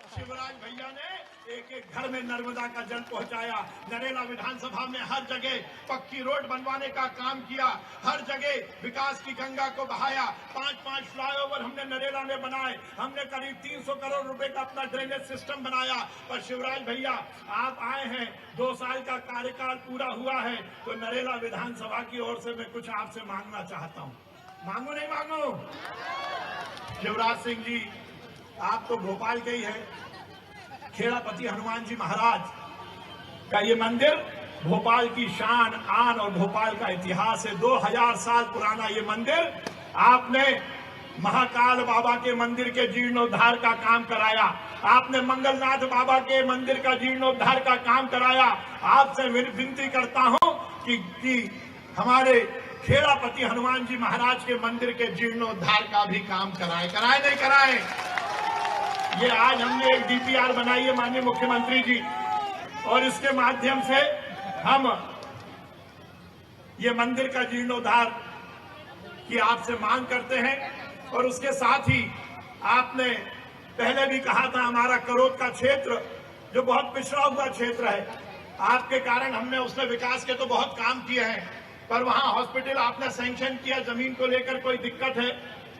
शिवराज भैया ने एक एक घर में नर्मदा का जल पहुंचाया। नरेला विधानसभा में हर जगह पक्की रोड बनवाने का काम किया, हर जगह विकास की गंगा को बहाया। 5-5 फ्लाईओवर हमने नरेला में बनाए, हमने करीब 300 करोड़ रुपए का अपना ड्रेनेज सिस्टम बनाया। पर शिवराज भैया आप आए हैं, 2 साल का कार्यकाल पूरा हुआ है, तो नरेला विधानसभा की ओर से मैं कुछ आपसे मांगना चाहता हूँ। मांगू नहीं मांगू? शिवराज सिंह जी आप तो भोपाल के ही हैं। खेड़ापति हनुमान जी महाराज का ये मंदिर भोपाल की शान आन और भोपाल का इतिहास है। 2000 साल पुराना ये मंदिर आपने महाकाल बाबा के मंदिर के जीर्णोद्धार का काम कराया, आपने मंगलनाथ बाबा के मंदिर का जीर्णोद्धार का काम कराया। आपसे विनती करता हूं कि हमारे खेड़ापति हनुमान जी महाराज के मंदिर के जीर्णोद्धार का भी काम कराए नहीं कराए? ये आज हमने एक डीपीआर बनाई है माननीय मुख्यमंत्री जी, और इसके माध्यम से हम ये मंदिर का जीर्णोद्धार की आपसे मांग करते हैं। और उसके साथ ही आपने पहले भी कहा था हमारा करोद का क्षेत्र जो बहुत पिछड़ा हुआ क्षेत्र है, आपके कारण हमने उसमें विकास के तो बहुत काम किए हैं, पर वहां हॉस्पिटल आपने सैंक्शन किया, जमीन को लेकर कोई दिक्कत है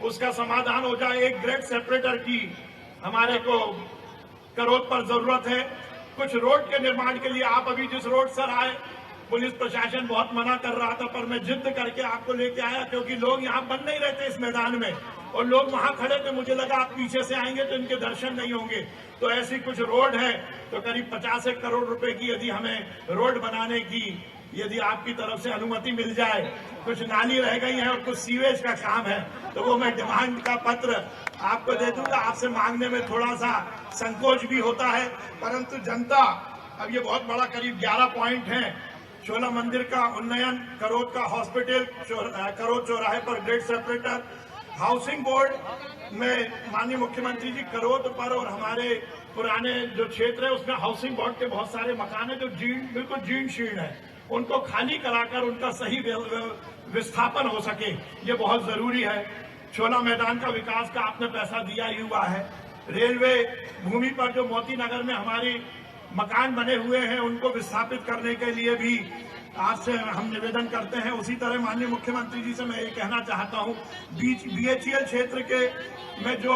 उसका समाधान हो जाए। एक ग्रेड सेपरेटर की हमारे को करोद पर जरूरत है। कुछ रोड के निर्माण के लिए आप अभी जिस रोड सर आए, पुलिस प्रशासन बहुत मना कर रहा था, पर मैं जिद करके आपको लेके आया, क्योंकि लोग यहाँ बन नहीं रहते इस मैदान में, और लोग वहां खड़े थे, मुझे लगा आप पीछे से आएंगे तो इनके दर्शन नहीं होंगे। तो ऐसी कुछ रोड है, तो करीब 50 करोड़ रुपए की यदि हमें रोड बनाने की यदि आपकी तरफ से अनुमति मिल जाए, कुछ नाली रह गई है और कुछ सीवेज का काम है, तो वो मैं डिमांड का पत्र आपको दे दूंगा। आपसे मांगने में थोड़ा सा संकोच भी होता है, परंतु जनता, अब ये बहुत बड़ा करीब 11 पॉइंट है, शोला मंदिर का उन्नयन, करोद का हॉस्पिटल, करोद चौराहे पर ग्रेड सेपरेटर, हाउसिंग बोर्ड में माननीय मुख्यमंत्री जी करोद पर और हमारे पुराने जो क्षेत्र है उसमें हाउसिंग बोर्ड के बहुत सारे मकान है जो बिल्कुल जीर्ण शीर्ण है, उनको खाली कराकर उनका सही विस्थापन हो सके, ये बहुत जरूरी है। शोला मैदान का विकास का आपने पैसा दिया ही हुआ है। रेलवे भूमि पर जो मोती नगर में हमारी मकान बने हुए हैं उनको विस्थापित करने के लिए भी आपसे हम निवेदन करते हैं। उसी तरह माननीय मुख्यमंत्री जी से मैं ये कहना चाहता हूँ, बीएचईएल क्षेत्र के में जो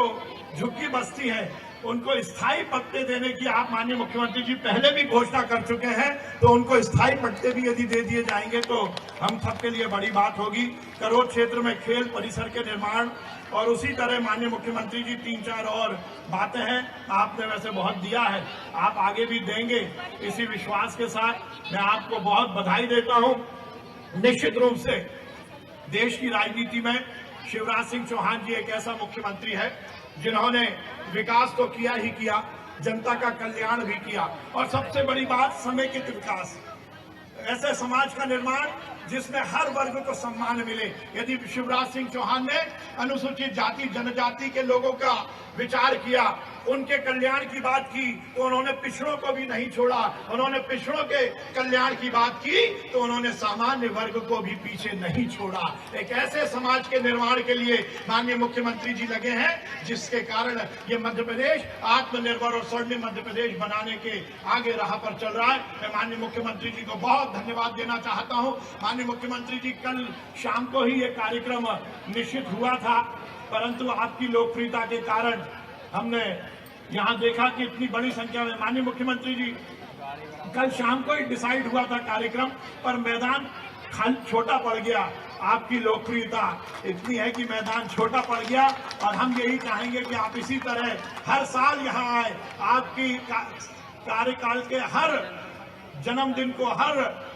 झुग्गी बस्ती है उनको स्थायी पट्टे देने की आप माननीय मुख्यमंत्री जी पहले भी घोषणा कर चुके हैं, तो उनको स्थायी पट्टे भी यदि दे दिए जाएंगे तो हम सबके लिए बड़ी बात होगी। करोद क्षेत्र में खेल परिसर के निर्माण, और उसी तरह माननीय मुख्यमंत्री जी 3-4 और बातें हैं, आपने वैसे बहुत दिया है, आप आगे भी देंगे, इसी विश्वास के साथ मैं आपको बहुत बधाई देता हूं। निश्चित रूप से देश की राजनीति में शिवराज सिंह चौहान जी एक ऐसा मुख्यमंत्री है जिन्होंने विकास तो किया ही किया, जनता का कल्याण भी किया, और सबसे बड़ी बात समेकित विकास, ऐसे समाज का निर्माण जिसमें हर वर्ग को सम्मान मिले। यदि शिवराज सिंह चौहान ने अनुसूचित जाति जनजाति के लोगों का विचार किया, उनके कल्याण की बात की, तो उन्होंने पिछड़ों को भी नहीं छोड़ा, उन्होंने पिछड़ों के कल्याण की बात की तो उन्होंने सामान्य वर्ग को भी पीछे नहीं छोड़ा। एक ऐसे समाज के निर्माण के लिए माननीय मुख्यमंत्री जी लगे हैं जिसके कारण ये मध्य प्रदेश आत्मनिर्भर और स्वर्णिम मध्य प्रदेश बनाने के आगे राह पर चल रहा है। मैं माननीय मुख्यमंत्री जी को बहुत धन्यवाद देना चाहता हूँ। माननीय मुख्यमंत्री जी, कल शाम को ही ये कार्यक्रम निश्चित हुआ था, परंतु आपकी लोकप्रियता के कारण हमने यहाँ देखा कि इतनी बड़ी संख्या में माननीय मुख्यमंत्री जी, कल शाम को ही डिसाइड हुआ था कार्यक्रम, पर मैदान छोटा पड़ गया। आपकी लोकप्रियता इतनी है कि मैदान छोटा पड़ गया, और हम यही चाहेंगे कि आप इसी तरह हर साल यहाँ आए, आपकी कार्यकाल के हर जन्मदिन को, हर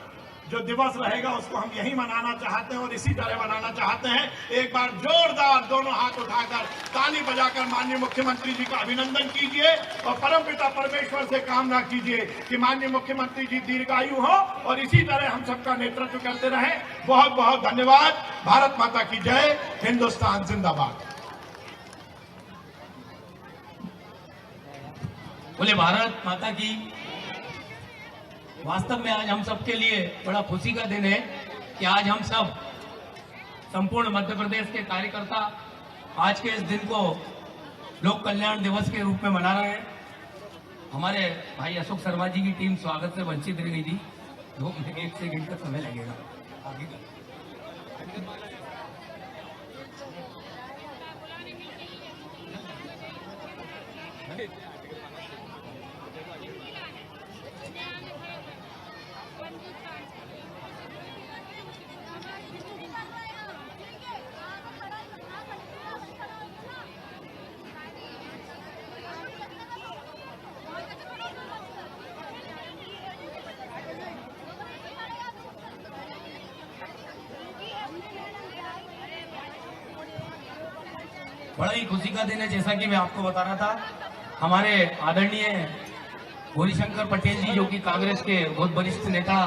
जो दिवस रहेगा उसको हम यही मनाना चाहते हैं और इसी तरह मनाना चाहते हैं। एक बार जोरदार दोनों हाथ उठाकर ताली बजाकर माननीय मुख्यमंत्री जी का अभिनंदन कीजिए और परमपिता परमेश्वर से कामना कीजिए कि माननीय मुख्यमंत्री जी दीर्घायु हो और इसी तरह हम सबका नेतृत्व करते रहें। बहुत बहुत धन्यवाद। भारत माता की जय। हिंदुस्तान जिंदाबाद। बोले भारत माता की। वास्तव में आज हम सबके लिए बड़ा खुशी का दिन है कि आज हम सब संपूर्ण मध्य प्रदेश के कार्यकर्ता आज के इस दिन को लोक कल्याण दिवस के रूप में मना रहे हैं। हमारे भाई अशोक शर्मा जी की टीम स्वागत से वंचित रह गई थी। 1 सेकंड का समय लगेगा आगे का। बड़ा ही खुशी का दिन है। जैसा कि मैं आपको बता रहा था, हमारे आदरणीय गौरीशंकर पटेल जी, जो कि कांग्रेस के बहुत वरिष्ठ नेता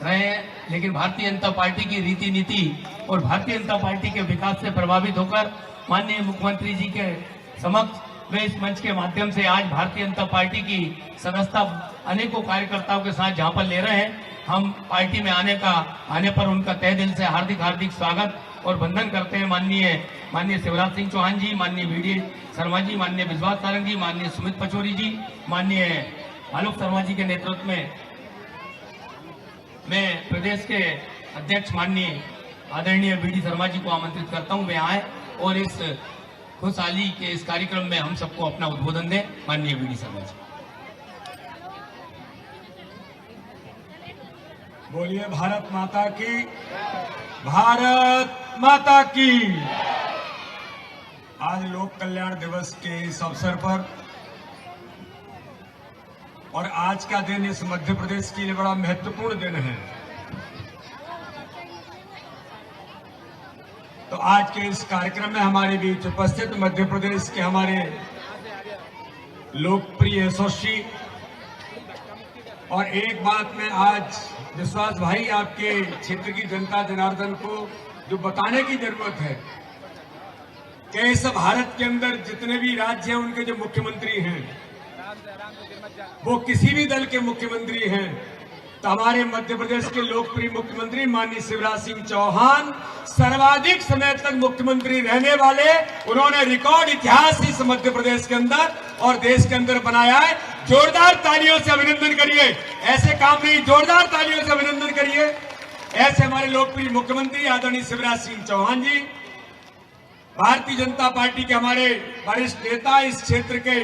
रहे हैं, लेकिन भारतीय जनता पार्टी की रीति नीति और भारतीय जनता पार्टी के विकास से प्रभावित होकर माननीय मुख्यमंत्री जी के समक्ष वे इस मंच के माध्यम से आज भारतीय जनता पार्टी की सदस्यता अनेकों कार्यकर्ताओं के साथ जहां पर ले रहे हैं। हम पार्टी में आने पर उनका तहे दिल से हार्दिक स्वागत और वंदन करते हैं। माननीय शिवराज सिंह चौहान जी, माननीय वीडी शर्मा जी, माननीय विश्वास सारंग जी, माननीय सुमित पचौरी जी, माननीय आलोक शर्मा जी के नेतृत्व में मैं प्रदेश के अध्यक्ष माननीय आदरणीय वीडी शर्मा जी को आमंत्रित करता हूं वे आए और इस खुशहाली के इस कार्यक्रम में हम सबको अपना उद्बोधन दें। माननीय वीडी शर्मा जी। बोलिए भारत माता की, भारत माता की। आज लोक कल्याण दिवस के इस अवसर पर और आज का दिन इस मध्य प्रदेश के लिए बड़ा महत्वपूर्ण दिन है। तो आज के इस कार्यक्रम में हमारे बीच उपस्थित मध्य प्रदेश के हमारे लोकप्रिय यशस्वी, और एक बात मैं आज विश्वास भाई आपके क्षेत्र की जनता जनार्दन को जो बताने की जरूरत है कि इस भारत के अंदर जितने भी राज्य हैं उनके जो मुख्यमंत्री हैं वो किसी भी दल के मुख्यमंत्री हैं, तो हमारे मध्य प्रदेश के लोकप्रिय मुख्यमंत्री माननीय शिवराज सिंह चौहान सर्वाधिक समय तक मुख्यमंत्री रहने वाले, उन्होंने रिकॉर्ड इतिहास इस मध्य प्रदेश के अंदर और देश के अंदर बनाया है। जोरदार तालियों से अभिनंदन करिए। ऐसे काम नहीं, जोरदार तालियों से अभिनंदन करिए। ऐसे हमारे लोकप्रिय मुख्यमंत्री आदरणीय शिवराज सिंह चौहान जी, भारतीय जनता पार्टी के हमारे वरिष्ठ नेता, इस क्षेत्र के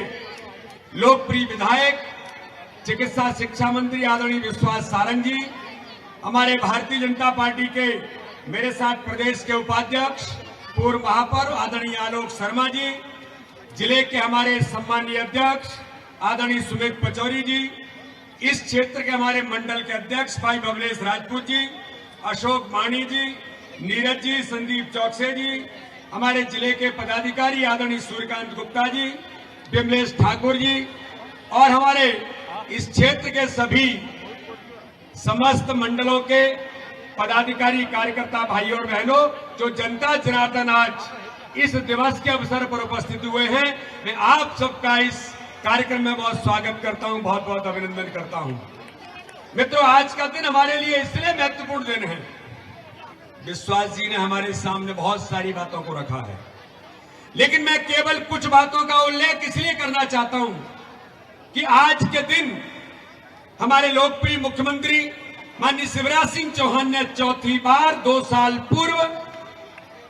लोकप्रिय विधायक, चिकित्सा शिक्षा मंत्री आदरणीय विश्वास सारंग जी, हमारे भारतीय जनता पार्टी के मेरे साथ प्रदेश के उपाध्यक्ष पूर्व महापौर आदरणीय आलोक शर्मा जी, जिले के हमारे सम्मानीय अध्यक्ष आदरणीय सुमित पचौरी जी, इस क्षेत्र के हमारे मंडल के अध्यक्ष भाई बबलेश राजपूत जी, अशोक माणी जी, नीरज जी, संदीप चौकसे जी, हमारे जिले के पदाधिकारी आदरणीय सूर्यकांत गुप्ता जी, विमलेश ठाकुर जी, और हमारे इस क्षेत्र के सभी समस्त मंडलों के पदाधिकारी कार्यकर्ता भाई और बहनों, जो जनता जनार्दन आज इस दिवस के अवसर पर उपस्थित हुए हैं, मैं आप सबका इस कार्यक्रम में बहुत स्वागत करता हूं, बहुत बहुत अभिनंदन करता हूं। मित्रों, आज का दिन हमारे लिए इसलिए महत्वपूर्ण दिन है, विश्वास जी ने हमारे सामने बहुत सारी बातों को रखा है, लेकिन मैं केवल कुछ बातों का उल्लेख इसलिए करना चाहता हूं कि आज के दिन हमारे लोकप्रिय मुख्यमंत्री माननीय शिवराज सिंह चौहान ने चौथी बार 2 साल पूर्व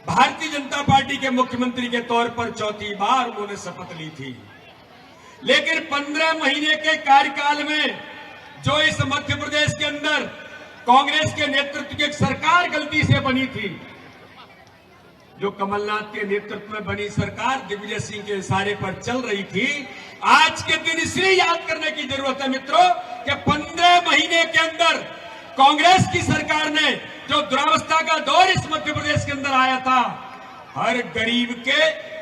भारतीय जनता पार्टी के मुख्यमंत्री के तौर पर चौथी बार उन्होंने शपथ ली थी। लेकिन 15 महीने के कार्यकाल में जो इस मध्य प्रदेश के अंदर कांग्रेस के नेतृत्व की एक सरकार गलती से बनी थी, जो कमलनाथ के नेतृत्व में बनी सरकार दिग्विजय सिंह के इशारे पर चल रही थी, आज के दिन इसलिए याद करने की जरूरत है मित्रों कि 15 महीने के अंदर कांग्रेस की सरकार ने जो दुरावस्था का दौर इस मध्य प्रदेश के अंदर आया था, हर गरीब के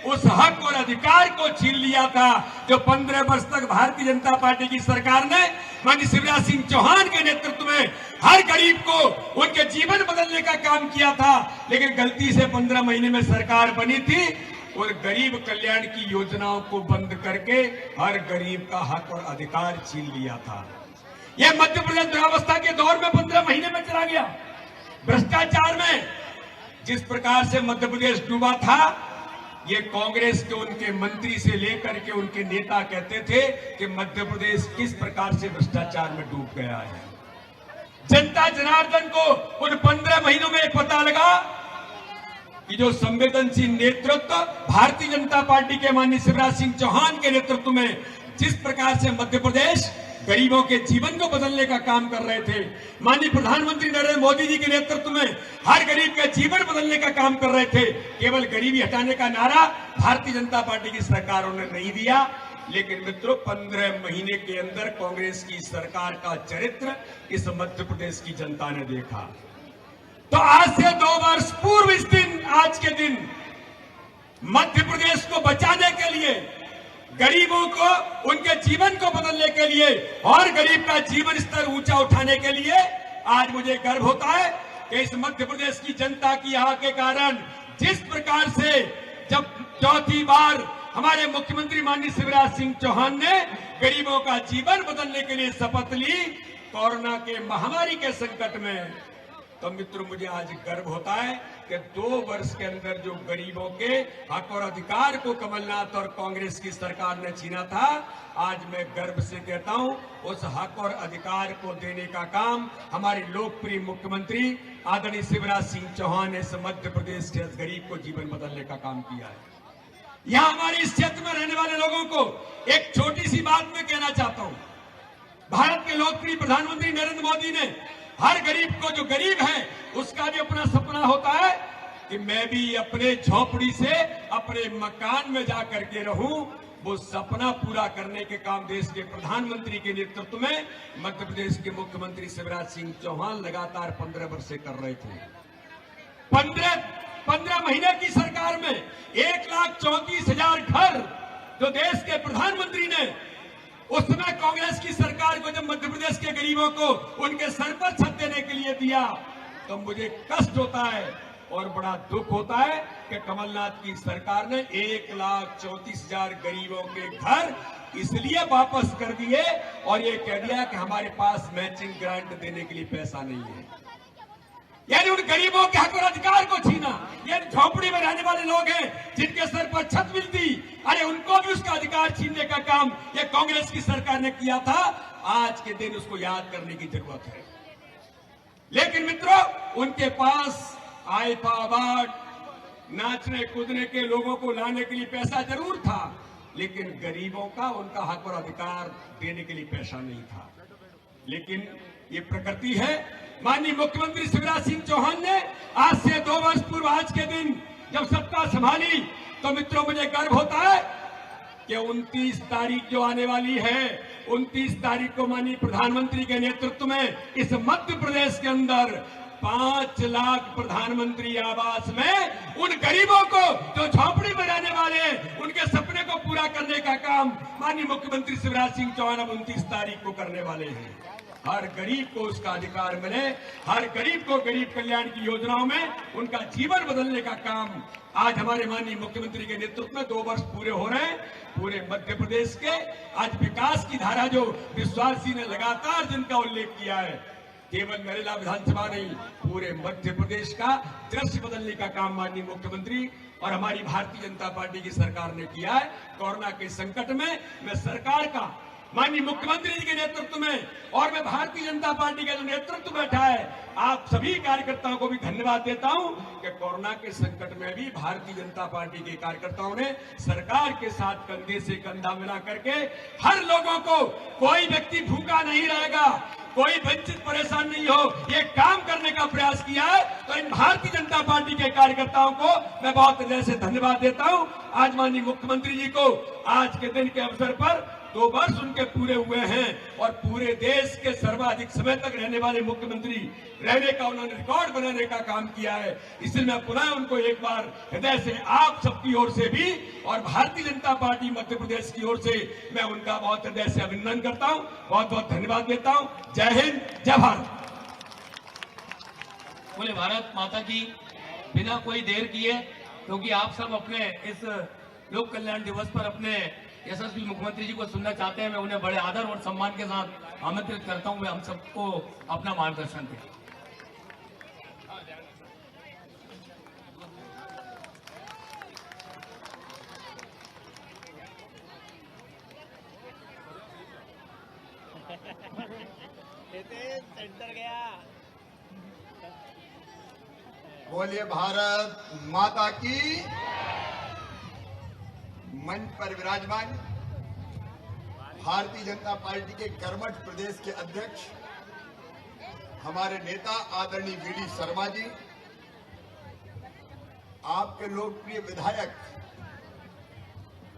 उस हक और अधिकार को छीन लिया था जो 15 वर्ष तक भारतीय जनता पार्टी की सरकार ने माननीय शिवराज सिंह चौहान के नेतृत्व में हर गरीब को उनके जीवन बदलने का काम किया था। लेकिन गलती से 15 महीने में सरकार बनी थी और गरीब कल्याण की योजनाओं को बंद करके हर गरीब का हक और अधिकार छीन लिया था। यह मध्य प्रदेश दुरावस्था के दौर में 15 महीने में चला गया। भ्रष्टाचार में जिस प्रकार से मध्य प्रदेश डूबा था, ये कांग्रेस के उनके मंत्री से लेकर के उनके नेता कहते थे कि मध्य प्रदेश किस प्रकार से भ्रष्टाचार में डूब गया है। जनता जनार्दन को उन 15 महीनों में पता लगा कि जो संवेदनशील नेतृत्व भारतीय जनता पार्टी के माननीय शिवराज सिंह चौहान के नेतृत्व में जिस प्रकार से मध्य प्रदेश गरीबों के जीवन को बदलने का काम कर रहे थे, माननीय प्रधानमंत्री नरेंद्र मोदी जी के नेतृत्व में हर गरीब का जीवन बदलने का काम कर रहे थे। केवल गरीबी हटाने का नारा भारतीय जनता पार्टी की सरकारों ने नहीं दिया, लेकिन मित्रों 15 महीने के अंदर कांग्रेस की सरकार का चरित्र इस मध्य प्रदेश की जनता ने देखा। तो आज से 2 वर्ष पूर्व इस दिन, आज के दिन मध्य प्रदेश को बचाने के लिए, गरीबों को उनके जीवन को बदलने के लिए और गरीब का जीवन स्तर ऊंचा उठाने के लिए आज मुझे गर्व होता है कि इस मध्य प्रदेश की जनता की यहाँ के कारण जिस प्रकार से जब चौथी बार हमारे मुख्यमंत्री माननीय शिवराज सिंह चौहान ने गरीबों का जीवन बदलने के लिए शपथ ली कोरोना के महामारी के संकट में, तो मित्रों मुझे आज गर्व होता है कि 2 वर्ष के अंदर जो गरीबों के हक और अधिकार को कमलनाथ और कांग्रेस की सरकार ने छीना था, आज मैं गर्व से कहता हूं उस हक और अधिकार को देने का काम हमारे लोकप्रिय मुख्यमंत्री आदरणीय शिवराज सिंह चौहान ने इस मध्य प्रदेश के गरीब को जीवन बदलने का काम किया है। यहां हमारे इस क्षेत्र में रहने वाले लोगों को एक छोटी सी बात मैं कहना चाहता हूं। भारत के लोकप्रिय प्रधानमंत्री नरेंद्र मोदी ने हर गरीब को, जो गरीब है उसका भी अपना सपना होता है कि मैं भी अपने झोपड़ी से अपने मकान में जाकर के रहूं। वो सपना पूरा करने के काम देश के प्रधानमंत्री के नेतृत्व में मध्य प्रदेश के मुख्यमंत्री शिवराज सिंह चौहान लगातार 15 वर्ष से कर रहे थे। 15 महीने की सरकार में 1,34,000 घर जो देश के प्रधानमंत्री ने उस समय कांग्रेस की सरकार को जब मध्य प्रदेश के गरीबों को उनके सर पर छत देने के लिए दिया, तो मुझे कष्ट होता है और बड़ा दुख होता है कि कमलनाथ की सरकार ने 1,34,000 गरीबों के घर इसलिए वापस कर दिए और ये कह दिया कि हमारे पास मैचिंग ग्रांट देने के लिए पैसा नहीं है। यानी उन गरीबों के हक और अधिकार को छीना। ये झोपड़ी में रहने वाले लोग हैं जिनके सर पर छत मिलती, अरे उनको भी उसका अधिकार छीनने का काम ये कांग्रेस की सरकार ने किया था। आज के दिन उसको याद करने की जरूरत है। लेकिन मित्रों, उनके पास आईफा अवार्ड, नाचने कूदने के लोगों को लाने के लिए पैसा जरूर था, लेकिन गरीबों का उनका हक और अधिकार देने के लिए पैसा नहीं था। लेकिन ये प्रकृति है। माननीय मुख्यमंत्री शिवराज सिंह चौहान ने आज से 2 वर्ष पूर्व आज के दिन जब सत्ता संभाली, तो मित्रों मुझे गर्व होता है कि 29 तारीख जो आने वाली है, 29 तारीख को माननीय प्रधानमंत्री के नेतृत्व में इस मध्य प्रदेश के अंदर 5 लाख प्रधानमंत्री आवास में उन गरीबों को जो झोपड़ी में रहने वाले हैं उनके सपने को पूरा करने का काम माननीय मुख्यमंत्री शिवराज सिंह चौहान अब 29 तारीख को करने वाले हैं। हर गरीब को उसका अधिकार मिले, हर गरीब को गरीब कल्याण की योजनाओं में उनका जीवन बदलने का काम आज हमारे माननीय मुख्यमंत्री के नेतृत्व में 2 वर्ष पूरे हो रहे हैं। पूरे मध्य प्रदेश के आज विकास की धारा जो विश्वास जी ने लगातार जिनका उल्लेख किया है, केवल नरेला विधानसभा नहीं, पूरे मध्य प्रदेश का दृश्य बदलने का काम माननीय मुख्यमंत्री और हमारी भारतीय जनता पार्टी की सरकार ने किया है। कोरोना के संकट में मैं सरकार का, माननीय मुख्यमंत्री जी के नेतृत्व में और मैं भारतीय जनता पार्टी का जो नेतृत्व बैठा है, आप सभी कार्यकर्ताओं को भी धन्यवाद देता हूं कि कोरोना के संकट में भी भारतीय जनता पार्टी के कार्यकर्ताओं ने सरकार के साथ कंधे से कंधा मिला करके हर लोगों को, कोई व्यक्ति भूखा नहीं रहेगा, कोई वंचित परेशान नहीं हो, ये काम करने का प्रयास किया है। तो इन भारतीय जनता पार्टी के कार्यकर्ताओं को मैं बहुत हृदय से धन्यवाद देता हूं। आज माननीय मुख्यमंत्री जी को आज के दिन के अवसर पर 2 वर्ष उनके पूरे हुए हैं और पूरे देश के सर्वाधिक समय तक रहने वाले मुख्यमंत्री रहने का उन्होंने रिकॉर्ड बनाने का काम किया है। इसलिए मैं पुनः उनको एक बार हृदय से आप सबकी ओर से भी और भारतीय जनता पार्टी मध्य प्रदेश की ओर से मैं उनका बहुत हृदय से अभिनंदन करता हूं, बहुत बहुत धन्यवाद देता हूं। जय हिंद, जय भारत। बोले भारत माता की। बिना कोई देर किए, क्योंकि आप सब अपने इस लोक कल्याण दिवस पर अपने यशस्वी मुख्यमंत्री जी को सुनना चाहते हैं, मैं उन्हें बड़े आदर और सम्मान के साथ आमंत्रित करता हूं। मैं हम सबको अपना मार्गदर्शन दें। सेंटर गया। बोलिए भारत माता की। मंच पर विराजमान भारतीय जनता पार्टी के कर्मठ प्रदेश के अध्यक्ष हमारे नेता आदरणीय वीडी शर्मा जी, आपके लोकप्रिय विधायक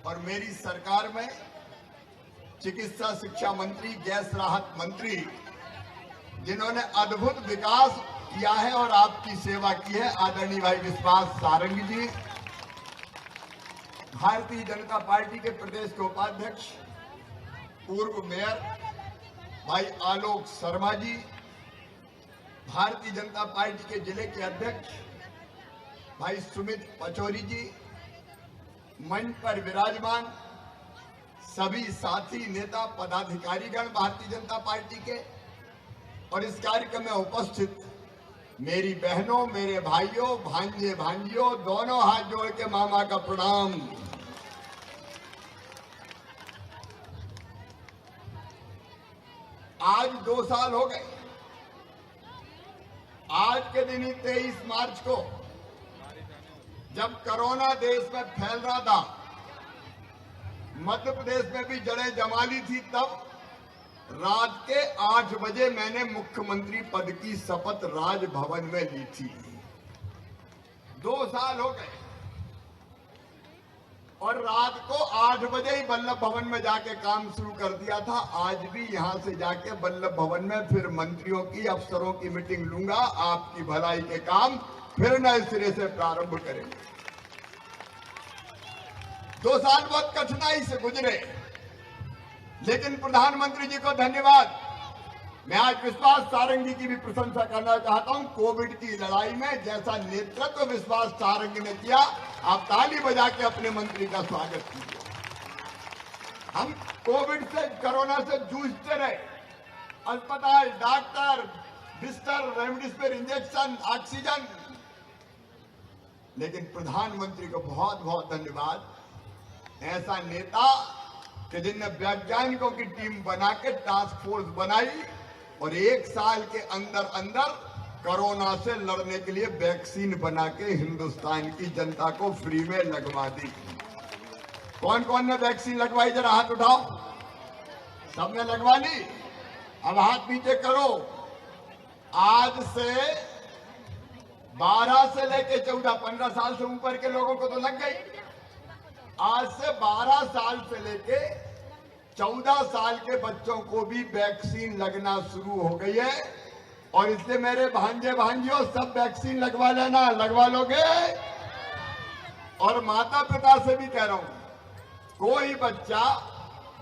और मेरी सरकार में चिकित्सा शिक्षा मंत्री, गैस राहत मंत्री, जिन्होंने अद्भुत विकास किया है और आपकी सेवा की है, आदरणीय भाई विश्वास सारंग जी, भारतीय जनता पार्टी के प्रदेश के उपाध्यक्ष पूर्व मेयर भाई आलोक शर्मा जी, भारतीय जनता पार्टी के जिले के अध्यक्ष भाई सुमित पचौरी जी, मंच पर विराजमान सभी साथी नेता पदाधिकारीगण भारतीय जनता पार्टी के और इस कार्यक्रम में उपस्थित मेरी बहनों, मेरे भाइयों, भांजे भांजियों, दोनों हाथ जोड़ के मामा का प्रणाम। आज 2 साल हो गए। आज के दिन ही 23 मार्च को जब कोरोना देश में फैल रहा था, मध्य प्रदेश में भी जड़ें जमा ली थी, तब रात के 8 बजे मैंने मुख्यमंत्री पद की शपथ राजभवन में ली थी। 2 साल हो गए और रात को 8 बजे ही वल्लभ भवन में जाके काम शुरू कर दिया था। आज भी यहां से जाके वल्लभ भवन में फिर मंत्रियों की, अफसरों की मीटिंग लूंगा। आपकी भलाई के काम फिर नए सिरे से प्रारंभ करेंगे। 2 साल बहुत कठिनाई से गुजरे, लेकिन प्रधानमंत्री जी को धन्यवाद। मैं आज विश्वास सारंग जी की भी प्रशंसा करना चाहता हूं। कोविड की लड़ाई में जैसा नेतृत्व विश्वास सारंग ने किया, आप ताली बजा के अपने मंत्री का स्वागत कीजिए। हम कोविड से, कोरोना से जूझते रहे, अस्पताल, डॉक्टर, बिस्तर, रेमडेसिविर इंजेक्शन, ऑक्सीजन, लेकिन प्रधानमंत्री को बहुत बहुत धन्यवाद। ऐसा नेता कि जिनने वैज्ञानिकों की टीम बना के टास्क फोर्स बनाई और 1 साल के अंदर अंदर कोरोना से लड़ने के लिए वैक्सीन बना के हिंदुस्तान की जनता को फ्री में लगवा दी। कौन कौन ने वैक्सीन लगवाई, जरा हाथ उठाओ। सबने लगवा ली? अब हाथ नीचे करो। आज से 12 से लेके 14, 15 साल से ऊपर के लोगों को तो लग गई। आज से 12 साल से लेके 14 साल के बच्चों को भी वैक्सीन लगना शुरू हो गई है और इसलिए मेरे भांजे भांजियों सब वैक्सीन लगवा लेना। लगवा लोगे? और माता पिता से भी कह रहा हूं, कोई बच्चा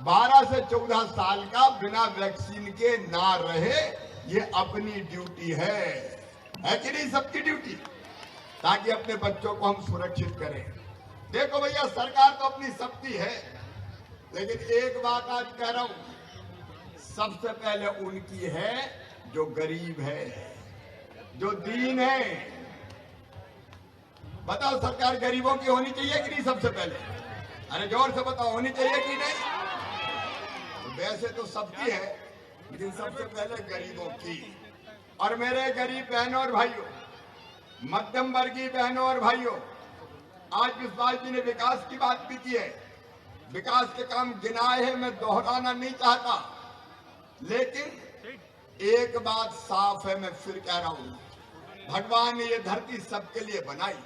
12 से 14 साल का बिना वैक्सीन के ना रहे, ये अपनी ड्यूटी है कि नहीं? सबकी ड्यूटी, ताकि अपने बच्चों को हम सुरक्षित करें। देखो भैया, सरकार तो अपनी सबकी है, लेकिन एक बात आज कह रहा हूं, सबसे पहले उनकी है जो गरीब है, जो दीन है। बताओ, सरकार गरीबों की होनी चाहिए कि नहीं? सबसे पहले अरे जोर से बताओ, होनी चाहिए कि नहीं? तो वैसे तो सबकी है, लेकिन सबसे पहले गरीबों की। और मेरे गरीब बहनों और भाइयों, मध्यम वर्गीय बहनों और भाइयों, आज विश्वास जी ने विकास की बात भी की है। विकास के काम गिनाए हैं, मैं दोहराना नहीं चाहता, लेकिन एक बात साफ है, मैं फिर कह रहा हूं, भगवान ने ये धरती सबके लिए बनाई,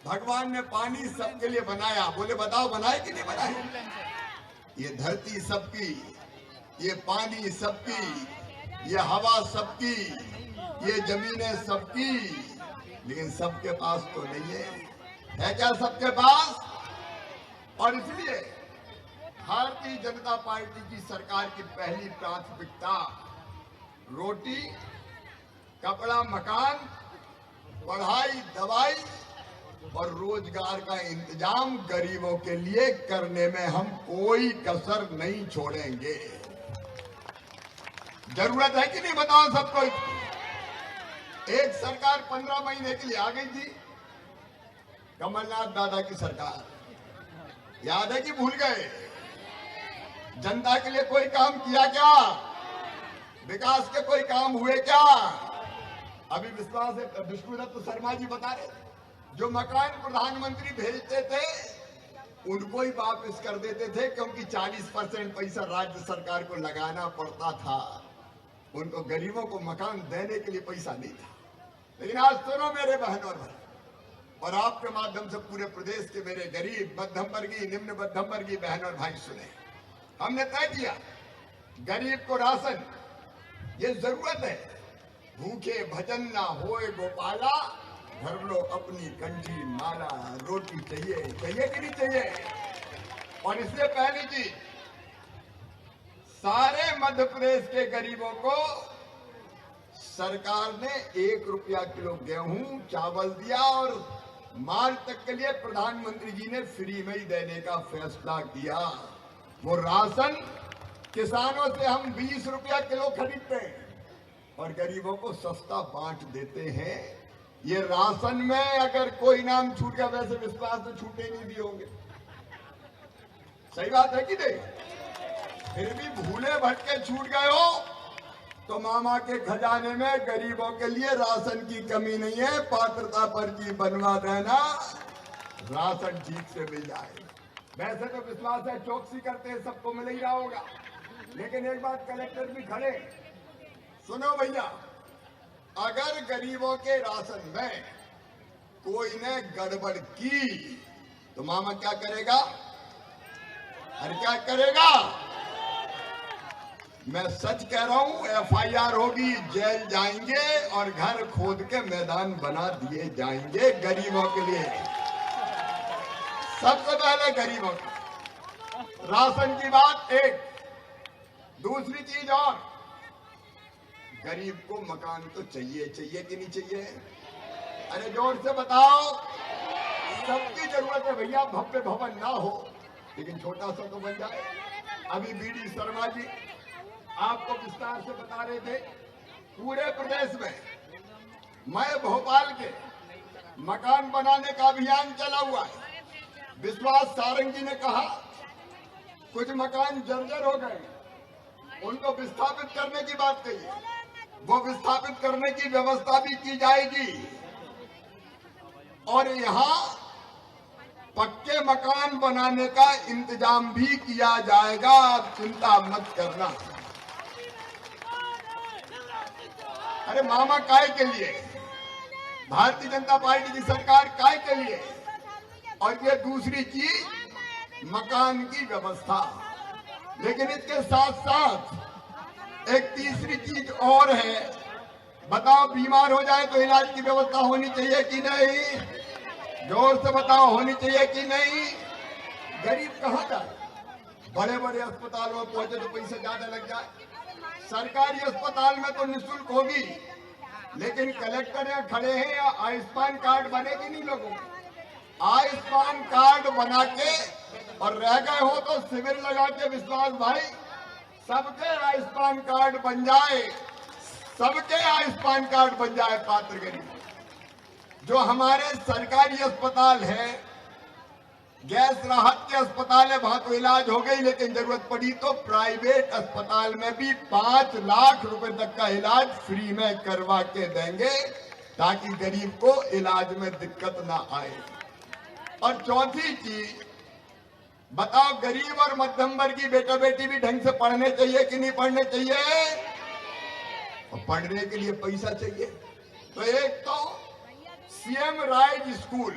भगवान ने पानी सबके लिए बनाया। बोले बताओ, बनाए कि नहीं बनाए? ये धरती सबकी, ये पानी सबकी, ये हवा सबकी, ये जमीनें सबकी, लेकिन सबके पास तो नहीं है क्या सबके पास? और इसलिए भारतीय जनता पार्टी की सरकार की पहली प्राथमिकता रोटी, कपड़ा, मकान, पढ़ाई, दवाई और रोजगार का इंतजाम गरीबों के लिए करने में हम कोई कसर नहीं छोड़ेंगे। जरूरत है कि नहीं? बताओ सबको। एक सरकार 15 महीने के लिए आ गई थी, कमलनाथ दादा की सरकार, याद है कि भूल गए? जनता के लिए कोई काम किया क्या? विकास के कोई काम हुए क्या? अभी विष्णुदत्त शर्मा जी बता रहे, जो मकान प्रधानमंत्री भेजते थे उनको ही वापस कर देते थे, क्योंकि 40% पैसा राज्य सरकार को लगाना पड़ता था। उनको गरीबों को मकान देने के लिए पैसा नहीं था। लेकिन आज सुनो मेरे बहन और भाई, और आपके माध्यम से पूरे प्रदेश के मेरे गरीब, मध्यम वर्गीय, निम्न मध्यम वर्गीय बहन और भाई सुने, हमने तय किया गरीब को राशन, ये जरूरत है। भूखे भजन ना होए गोपाला, भर लो अपनी कंठी माला। रोटी चाहिए, चाहिए कि नहीं चाहिए? और इससे पहली चीज, सारे मध्य प्रदेश के गरीबों को सरकार ने 1 रुपया किलो गेहूं चावल दिया, और मार्च तक के लिए प्रधानमंत्री जी ने फ्री में ही देने का फैसला किया। वो राशन किसानों से हम 20 रुपया किलो खरीदते हैं और गरीबों को सस्ता बांट देते हैं। ये राशन में अगर कोई नाम छूट गया, वैसे विश्वास तो छूटे नहीं भी होंगे, सही बात है कि नहीं? फिर भी भूले भटके छूट गए हो तो मामा के खजाने में गरीबों के लिए राशन की कमी नहीं है। पात्रता पर्ची बनवा देना, राशन ठीक से मिल जाए। वैसे तो विश्वास है चौकसी करते हैं सबको मिल ही रहा होगा, लेकिन एक बात कलेक्टर भी खड़े, सुनो भैया, अगर गरीबों के राशन में कोई ने गड़बड़ की तो मामा क्या करेगा? अरे क्या करेगा? मैं सच कह रहा हूं, FIR होगी, जेल जाएंगे और घर खोद के मैदान बना दिए जाएंगे गरीबों के लिए। सबसे पहले गरीबों की राशन की बात एक। दूसरी चीज और, गरीब को मकान तो चाहिए, चाहिए कि नहीं चाहिए? अरे जोर से बताओ। सबकी जरूरत है भैया, भव्य भवन ना हो लेकिन छोटा सा तो बन जाए। अभी BD शर्मा जी आपको विस्तार से बता रहे थे, पूरे प्रदेश में मैं भोपाल के मकान बनाने का अभियान चला हुआ है। विश्वास सारंग जी ने कहा कुछ मकान जर्जर हो गए, उनको विस्थापित करने की बात कही है। वो विस्थापित करने की व्यवस्था भी की जाएगी और यहाँ पक्के मकान बनाने का इंतजाम भी किया जाएगा। आप चिंता मत करना। अरे मामा काय के लिए? भारतीय जनता पार्टी की सरकार काय के लिए? और ये दूसरी चीज मकान की व्यवस्था। लेकिन इसके साथ साथ एक तीसरी चीज और है। बताओ, बीमार हो जाए तो इलाज की व्यवस्था होनी चाहिए कि नहीं? जोर से बताओ, होनी चाहिए कि नहीं? गरीब कहाँ जाए? बड़े बड़े अस्पतालों में पहुंचे तो पैसे ज्यादा लग जाए। सरकारी अस्पताल में तो निःशुल्क होगी, लेकिन कलेक्टर यहाँ खड़े हैं, या आयुष्मान कार्ड बनेगी नहीं लोगों को? आयुष्मान कार्ड बना के और रह गए हो तो शिविर लगा के विश्वास भाई सबके आयुष्मान कार्ड बन जाए, सबके आयुष्मान कार्ड बन जाए पात्र गरीब। जो हमारे सरकारी अस्पताल है, गैस राहत के अस्पताल है, वहां तो इलाज हो गई, लेकिन जरूरत पड़ी तो प्राइवेट अस्पताल में भी 5 लाख रुपए तक का इलाज फ्री में करवा के देंगे, ताकि गरीब को इलाज में दिक्कत ना आए। और चौथी चीज, बताओ, गरीब और मध्यम वर्गीय बेटा बेटी भी ढंग से पढ़ने चाहिए कि नहीं पढ़ने चाहिए? और पढ़ने के लिए पैसा चाहिए। तो एक तो CM राइज स्कूल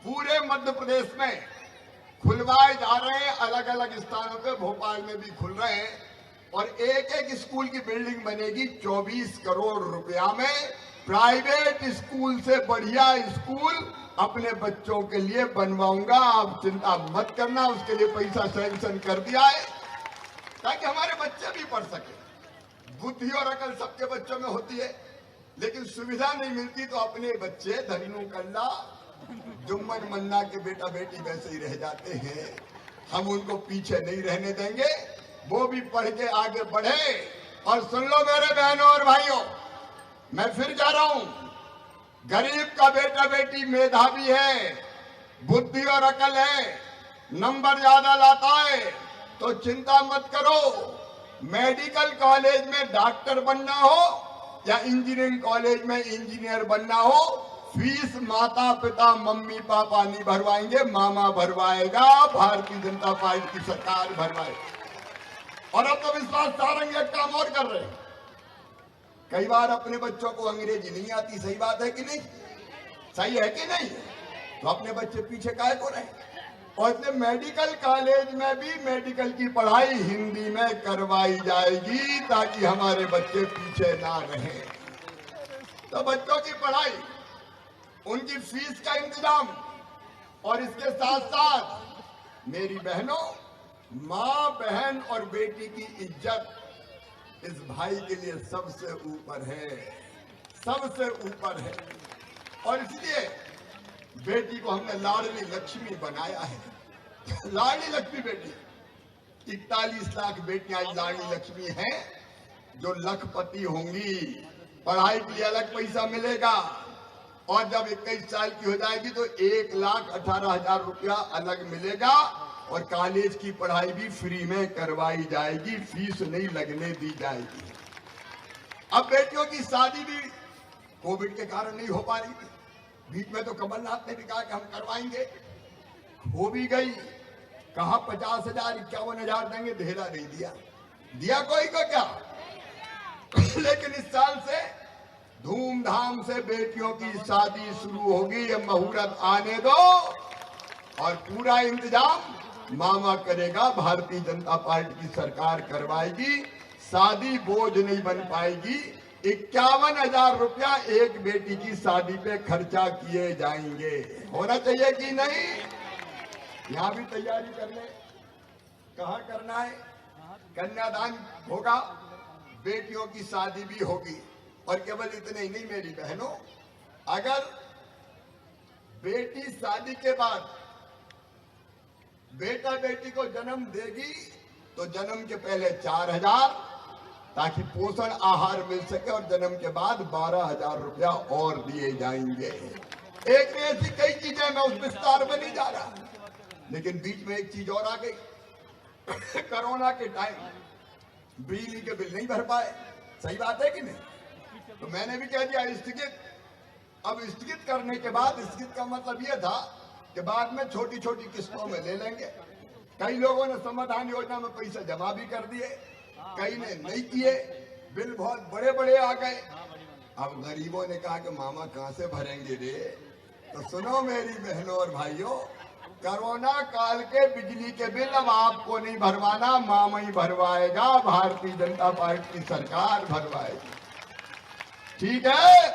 पूरे मध्य प्रदेश में खुलवाए जा रहे हैं, अलग अलग स्थानों पे, भोपाल में भी खुल रहे हैं। और एक एक स्कूल की बिल्डिंग बनेगी 24 करोड़ रुपया में। प्राइवेट स्कूल से बढ़िया स्कूल अपने बच्चों के लिए बनवाऊंगा, आप चिंता मत करना। उसके लिए पैसा सैंक्शन कर दिया है ताकि हमारे बच्चे भी पढ़ सके। बुद्धि और अकल सबके बच्चों में होती है, लेकिन सुविधा नहीं मिलती तो अपने बच्चे धरीनू कल्ला जुम्मन मन्ना के बेटा बेटी वैसे ही रह जाते हैं। हम उनको पीछे नहीं रहने देंगे, वो भी पढ़ के आगे बढ़े। और सुन लो मेरे बहनों और भाइयों, मैं फिर जा रहा हूं, गरीब का बेटा बेटी मेधावी है, बुद्धि और अकल है, नंबर ज्यादा लाता है, तो चिंता मत करो, मेडिकल कॉलेज में डॉक्टर बनना हो या इंजीनियरिंग कॉलेज में इंजीनियर बनना हो, फीस माता पिता मम्मी पापा नहीं भरवाएंगे, मामा भरवाएगा, भारतीय जनता पार्टी की सरकार भरवाएगी। और अब तो विश्वास सारंग एक काम और कर रहे हैं, कई बार अपने बच्चों को अंग्रेजी नहीं आती, सही बात है कि नहीं, सही है कि नहीं, तो अपने बच्चे पीछे काहे को रहे। और इसलिए मेडिकल कॉलेज में भी मेडिकल की पढ़ाई हिंदी में करवाई जाएगी ताकि हमारे बच्चे पीछे ना रहें। तो बच्चों की पढ़ाई, उनकी फीस का इंतजाम, और इसके साथ साथ मेरी बहनों, मां बहन और बेटी की इज्जत इस भाई के लिए सबसे ऊपर है, सबसे ऊपर है। और इसलिए बेटी को हमने लाडली लक्ष्मी बनाया है। लाडली लक्ष्मी बेटी, 41 लाख बेटियां आज लाडली लक्ष्मी हैं जो लखपति होंगी। पढ़ाई के लिए अलग पैसा मिलेगा, और जब 21 साल की हो जाएगी तो 1,18,000 रुपया अलग मिलेगा, और कॉलेज की पढ़ाई भी फ्री में करवाई जाएगी, फीस नहीं लगने दी जाएगी। अब बेटियों की शादी भी कोविड के कारण नहीं हो पा रही थी, बीच में तो कमलनाथ ने भी कहा कि हम करवाएंगे, हो भी गई। कहा 50,000 51,000 देंगे, ढेला नहीं दिया, दिया कोई को क्या। लेकिन इस साल से धूमधाम से बेटियों की शादी शुरू होगी, ये मुहूर्त आने दो, और पूरा इंतजाम मामा करेगा, भारतीय जनता पार्टी की सरकार करवाएगी। शादी बोझ नहीं बन पाएगी, 51,000 रुपया एक बेटी की शादी पे खर्चा किए जाएंगे। होना चाहिए कि नहीं? यहां भी तैयारी कर ले, कहां करना है, कन्यादान होगा, बेटियों की शादी भी होगी। और केवल इतने ही नहीं मेरी बहनों, अगर बेटी शादी के बाद बेटा बेटी को जन्म देगी तो जन्म के पहले 4,000 ताकि पोषण आहार मिल सके, और जन्म के बाद 12,000 रुपया और दिए जाएंगे। एक में ऐसी कई चीजें, मैं उस विस्तार में नहीं जा रहा, लेकिन बीच में एक चीज और आ गई। कोरोना के टाइम बिजली के बिल नहीं भर पाए, सही बात है कि नहीं, तो मैंने भी कह दिया स्थगित। अब स्थगित करने के बाद, स्थगित का मतलब यह था कि बाद में छोटी छोटी किस्तों में ले लेंगे। कई लोगों ने समाधान योजना में पैसा जमा भी कर दिए, कई ने नहीं किए, बिल बहुत बड़े बड़े आ गए। अब गरीबों ने कहा कि मामा कहां से भरेंगे रे। तो सुनो मेरी बहनों और भाइयों, कोरोना काल के बिजली के बिल अब आपको नहीं भरवाना, मामा ही भरवाएगा, भारतीय जनता पार्टी की सरकार भरवाएगी। ठीक है?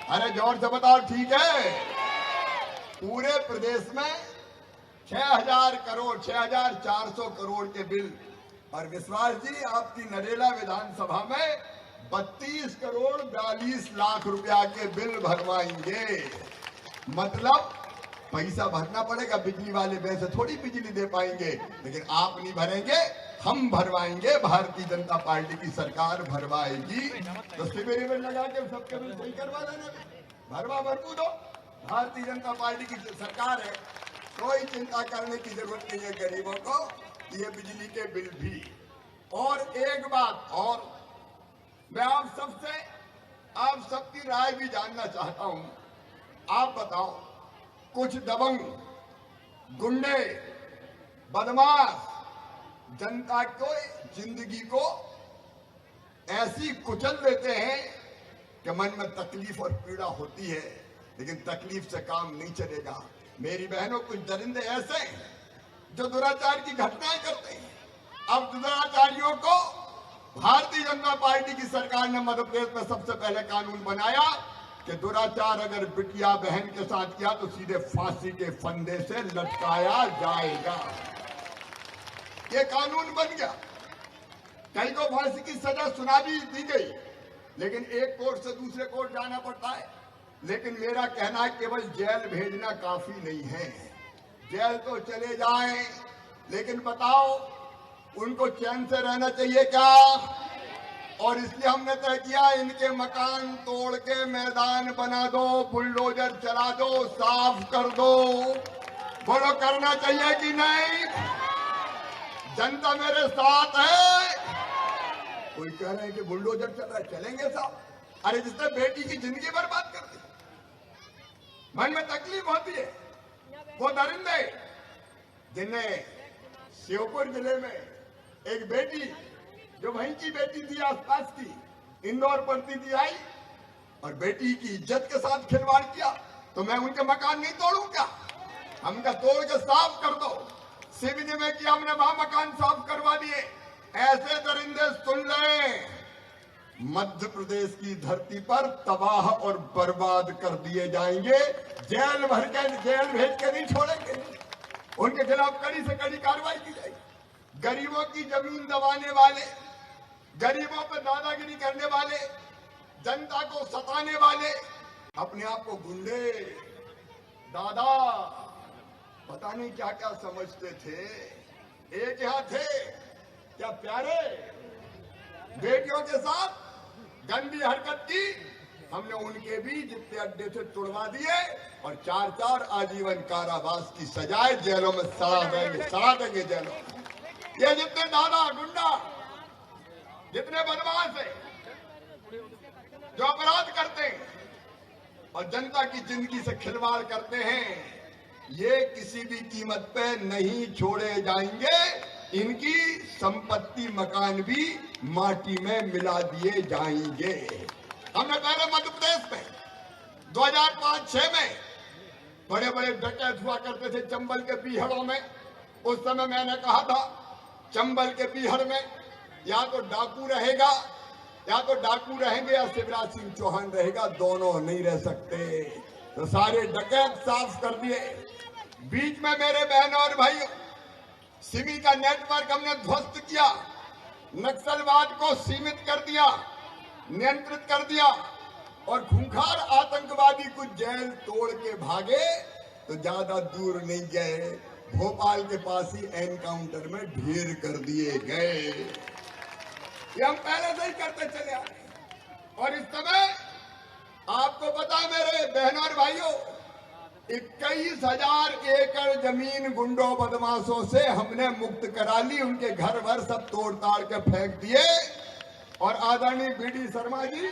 अरे जोर से बताओ, ठीक है? पूरे प्रदेश में 6,000 करोड़, 6,400 करोड़ के बिल, और विश्वास जी आपकी नरेला विधानसभा में 32 करोड़ 42 लाख रुपया के बिल भरवाएंगे। मतलब पैसा भरना पड़ेगा, बिजली वाले वैसे थोड़ी बिजली दे पाएंगे, लेकिन आप नहीं भरेंगे, हम भरवाएंगे, भारतीय जनता पार्टी की सरकार भरवाएगी। तो शिविर में लगा के सबके बिल सही करवा देना, भरपू दो, भारतीय जनता पार्टी की सरकार है, कोई चिंता करने की जरूरत नहीं है गरीबों को, ये बिजली के बिल भी। और एक बात और, मैं आप सबकी राय भी जानना चाहता हूं। आप बताओ, कुछ दबंग, गुंडे, बदमाश जनता को, जिंदगी को ऐसी कुचल देते हैं कि मन में तकलीफ और पीड़ा होती है, लेकिन तकलीफ से काम नहीं चलेगा। मेरी बहनों, कुछ दरिंदे ऐसे हैं जो दुराचार की घटनाएं करते हैं। अब दुराचारियों को भारतीय जनता पार्टी की सरकार ने मध्य प्रदेश में सबसे पहले कानून बनाया कि दुराचार अगर बिटिया बहन के साथ किया तो सीधे फांसी के फंदे से लटकाया जाएगा। ये कानून बन गया। कई को फांसी की सजा सुना भी दी गई, लेकिन एक कोर्ट से दूसरे कोर्ट जाना पड़ता है। लेकिन मेरा कहना है केवल जेल भेजना काफी नहीं है। जेल तो चले जाएं, लेकिन बताओ उनको चैन से रहना चाहिए क्या? और इसलिए हमने तय किया, इनके मकान तोड़ के मैदान बना दो, बुलडोजर चला दो, साफ कर दो। बोलो, करना चाहिए कि नहीं? जनता मेरे साथ है। कोई कह रहे हैं कि बुलडोजर चल रहा है, चलेंगे साहब। अरे जिसने बेटी की जिंदगी बर्बाद कर दी, मन में तकलीफ होती है। वो दरिंदे जिन्हें श्योपुर जिले में एक बेटी जो वहीं की बेटी थी, आसपास की, इंदौर पढ़ती थी, आई और बेटी की इज्जत के साथ खिलवाड़ किया, तो मैं उनके मकान नहीं तोड़ूं क्या? हमका तोड़ के साफ कर दो। सिवनी में किया हमने, वहां मकान साफ करवा दिए। ऐसे दरिंदे सुन लें, मध्य प्रदेश की धरती पर तबाह और बर्बाद कर दिए जाएंगे। जेल भेज के नहीं छोड़ेंगे। उनके खिलाफ कड़ी से कड़ी कार्रवाई की जाएगी। गरीबों की जमीन दबाने वाले, गरीबों पर दादागिरी करने वाले, जनता को सताने वाले, अपने आप को गुंडे, दादा, पता नहीं क्या क्या समझते थे। एक यहाँ थे क्या प्यारे, बेटियों के साथ गंदी हरकत की, हमने उनके भी जितने अड्डे से तुड़वा दिए और 4-4 आजीवन कारावास की सजाए जेलों में सड़ा देंगे जेलों में। ये जितने दादा गुंडा, जितने बदमाश है, जो अपराध करते हैं और जनता की जिंदगी से खिलवाड़ करते हैं, ये किसी भी कीमत पे नहीं छोड़े जाएंगे। इनकी संपत्ति मकान भी माटी में मिला दिए जाएंगे। हमने पहले मध्य प्रदेश में 2005-6 में बड़े बड़े डकैत हुआ करते थे चंबल के पीहड़ों में। उस समय मैंने कहा था चंबल के पीहड़ में या तो डाकू रहेगा, या तो डाकू रहेंगे या शिवराज सिंह चौहान रहेगा, दोनों नहीं रह सकते। तो सारे डकैत साफ कर दिए। बीच में मेरे बहनों और भाइयों, सिमी का नेटवर्क हमने ध्वस्त किया, नक्सलवाद को सीमित कर दिया, नियंत्रित कर दिया और खूंखार आतंकवादी कुछ जेल तोड़ के भागे तो ज्यादा दूर नहीं गए, भोपाल के पास ही एनकाउंटर में ढेर कर दिए गए। ये हम पहले से ही करते चले आ रहे। और इस समय आपको पता है मेरे बहनों और भाइयों, 21,000 एकड़ जमीन गुंडों बदमाशों से हमने मुक्त करा ली। उनके घर भर सब तोड़ ताड़ के फेंक दिए और आदरणीय बीडी शर्मा जी,